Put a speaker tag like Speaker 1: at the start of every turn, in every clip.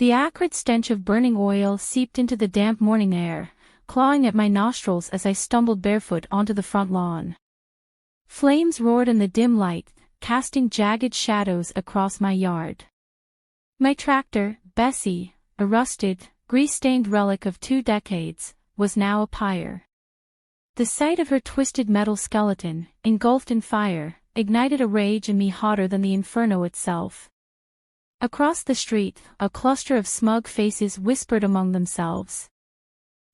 Speaker 1: The acrid stench of burning oil seeped into the damp morning air, clawing at my nostrils as I stumbled barefoot onto the front lawn. Flames roared in the dim light, casting jagged shadows across my yard. My tractor, Bessie, a rusted, grease-stained relic of 2 decades, was now a pyre. The sight of her twisted metal skeleton, engulfed in fire, ignited a rage in me hotter than the inferno itself. Across the street, a cluster of smug faces whispered among themselves.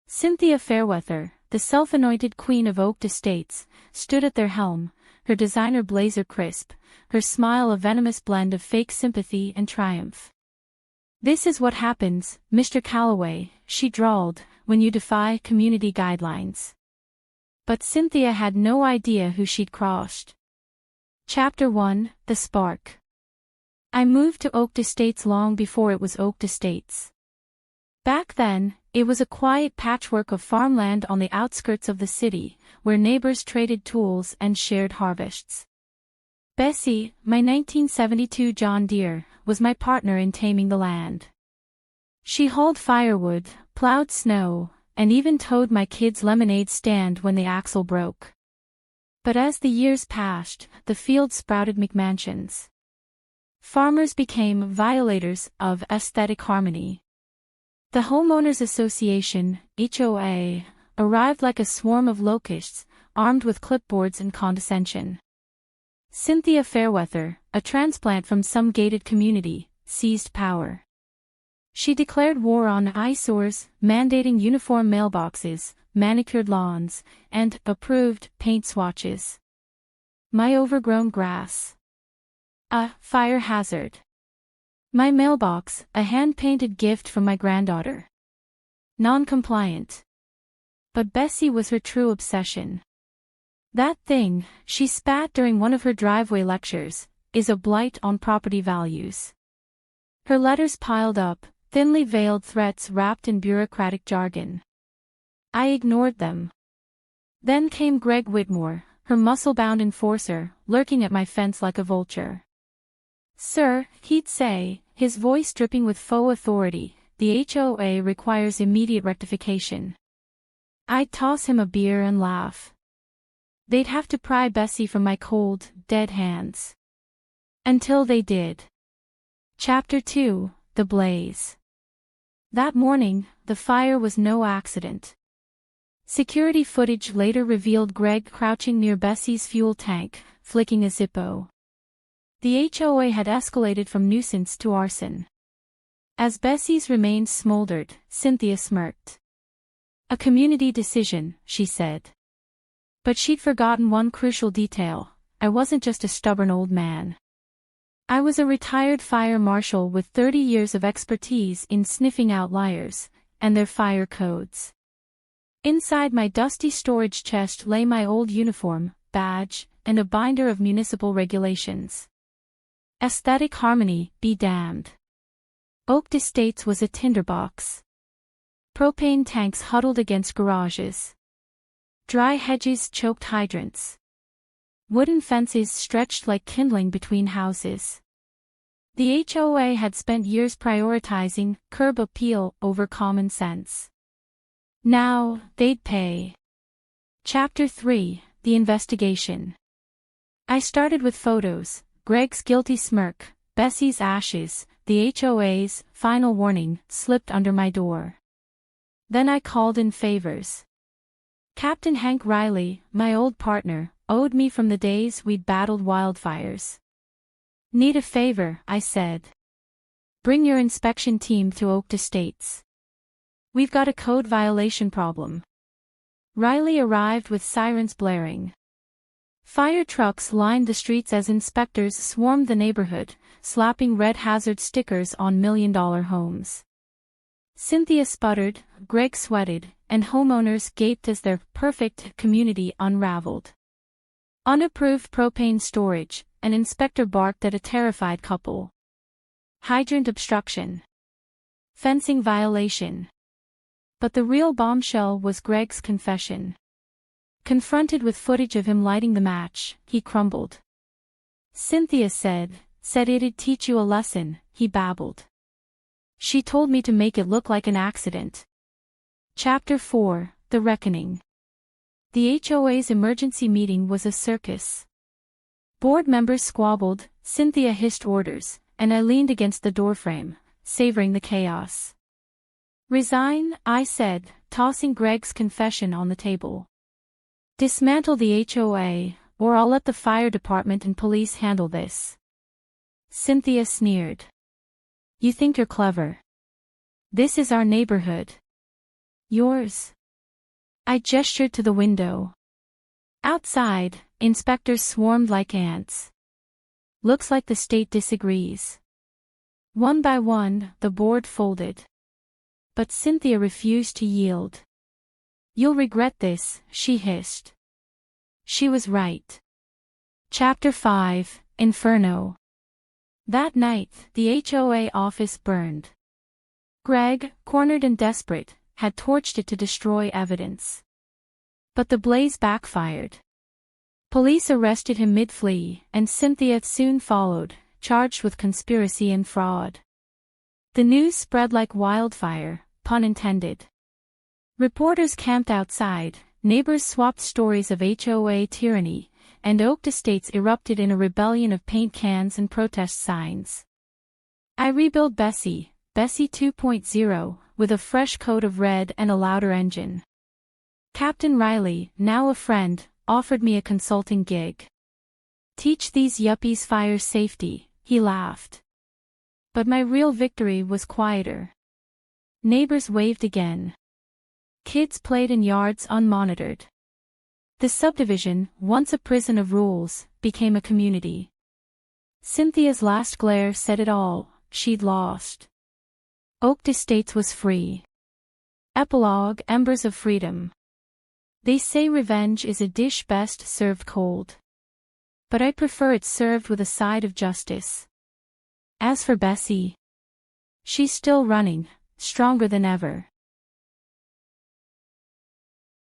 Speaker 1: Cynthia Fairweather, the self-anointed queen of Oak Estates, stood at their helm, her designer blazer crisp, her smile a venomous blend of fake sympathy and triumph. "This is what happens, Mr. Calloway," she drawled, "when you defy community guidelines." But Cynthia had no idea who she'd crossed. Chapter 1, The Spark. I moved to Oak Estates long before it was Oak Estates. Back then, it was a quiet patchwork of farmland on the outskirts of the city, where neighbors traded tools and shared harvests. Bessie, my 1972 John Deere, was my partner in taming the land. She hauled firewood, plowed snow, and even towed my kid's lemonade stand when the axle broke. But as the years passed, the field sprouted McMansions. Farmers became violators of aesthetic harmony. The Homeowners Association, HOA, arrived like a swarm of locusts, armed with clipboards and condescension. Cynthia Fairweather, a transplant from some gated community, seized power. She declared war on eyesores, mandating uniform mailboxes, manicured lawns, and approved paint swatches. My overgrown grass. A fire hazard. My mailbox, a hand-painted gift from my granddaughter. Non-compliant. But Bessie was her true obsession. "That thing," she spat during one of her driveway lectures, "is a blight on property values." Her letters piled up, thinly veiled threats wrapped in bureaucratic jargon. I ignored them. Then came Greg Whitmore, her muscle-bound enforcer, lurking at my fence like a vulture. "Sir," he'd say, his voice dripping with faux authority, "the HOA requires immediate rectification." I'd toss him a beer and laugh. They'd have to pry Bessie from my cold, dead hands. Until they did. Chapter 2, The Blaze. That morning, the fire was no accident. Security footage later revealed Greg crouching near Bessie's fuel tank, flicking a Zippo. The HOA had escalated from nuisance to arson. As Bessie's remains smoldered, Cynthia smirked. "A community decision," she said. But she'd forgotten one crucial detail: I wasn't just a stubborn old man. I was a retired fire marshal with 30 years of expertise in sniffing out liars and their fire codes. Inside my dusty storage chest lay my old uniform, badge, and a binder of municipal regulations. Aesthetic harmony, be damned. Oak Estates was a tinderbox. Propane tanks huddled against garages. Dry hedges choked hydrants. Wooden fences stretched like kindling between houses. The HOA had spent years prioritizing curb appeal over common sense. Now, they'd pay. Chapter 3, The Investigation. I started with photos: Greg's guilty smirk, Bessie's ashes, the HOA's final warning slipped under my door. Then I called in favors. Captain Hank Riley, my old partner, owed me from the days we'd battled wildfires. "Need a favor," I said. "Bring your inspection team to Oak Estates. We've got a code violation problem." Riley arrived with sirens blaring. Fire trucks lined the streets as inspectors swarmed the neighborhood, slapping red hazard stickers on million-dollar homes. Cynthia sputtered, Greg sweated, and homeowners gaped as their perfect community unraveled. Unapproved propane storage, an inspector barked at a terrified couple. Hydrant obstruction. Fencing violation. But the real bombshell was Greg's confession. Confronted with footage of him lighting the match, he crumbled. "Cynthia said it'd teach you a lesson," he babbled. She told me to make it look like an accident. Chapter 4, The Reckoning. The HOA's emergency meeting was a circus. Board members squabbled, Cynthia hissed orders, and I leaned against the doorframe, savoring the chaos. Resign, I said, tossing Greg's confession on the table. Dismantle the HOA, or I'll let the fire department and police handle this. Cynthia sneered. You think you're clever. This is our neighborhood. Yours. I gestured to the window. Outside, inspectors swarmed like ants. Looks like the state disagrees. One by one, the board folded. But Cynthia refused to yield. You'll regret this, she hissed. She was right. Chapter 5, Inferno. That night, the HOA office burned. Greg, cornered and desperate, had torched it to destroy evidence. But the blaze backfired. Police arrested him mid-flee, and Cynthia soon followed, charged with conspiracy and fraud. The news spread like wildfire, pun intended. Reporters camped outside, neighbors swapped stories of HOA tyranny, and Oak Estates erupted in a rebellion of paint cans and protest signs. I rebuilt Bessie 2.0, with a fresh coat of red and a louder engine. Captain Riley, now a friend, offered me a consulting gig. Teach these yuppies fire safety, he laughed. But my real victory was quieter. Neighbors waved again. Kids played in yards unmonitored. The subdivision, once a prison of rules, became a community. Cynthia's last glare said it all, she'd lost. Oak Estates was free. Epilogue, Embers of Freedom. They say revenge is a dish best served cold. But I prefer it served with a side of justice. As for Bessie, she's still running, stronger than ever.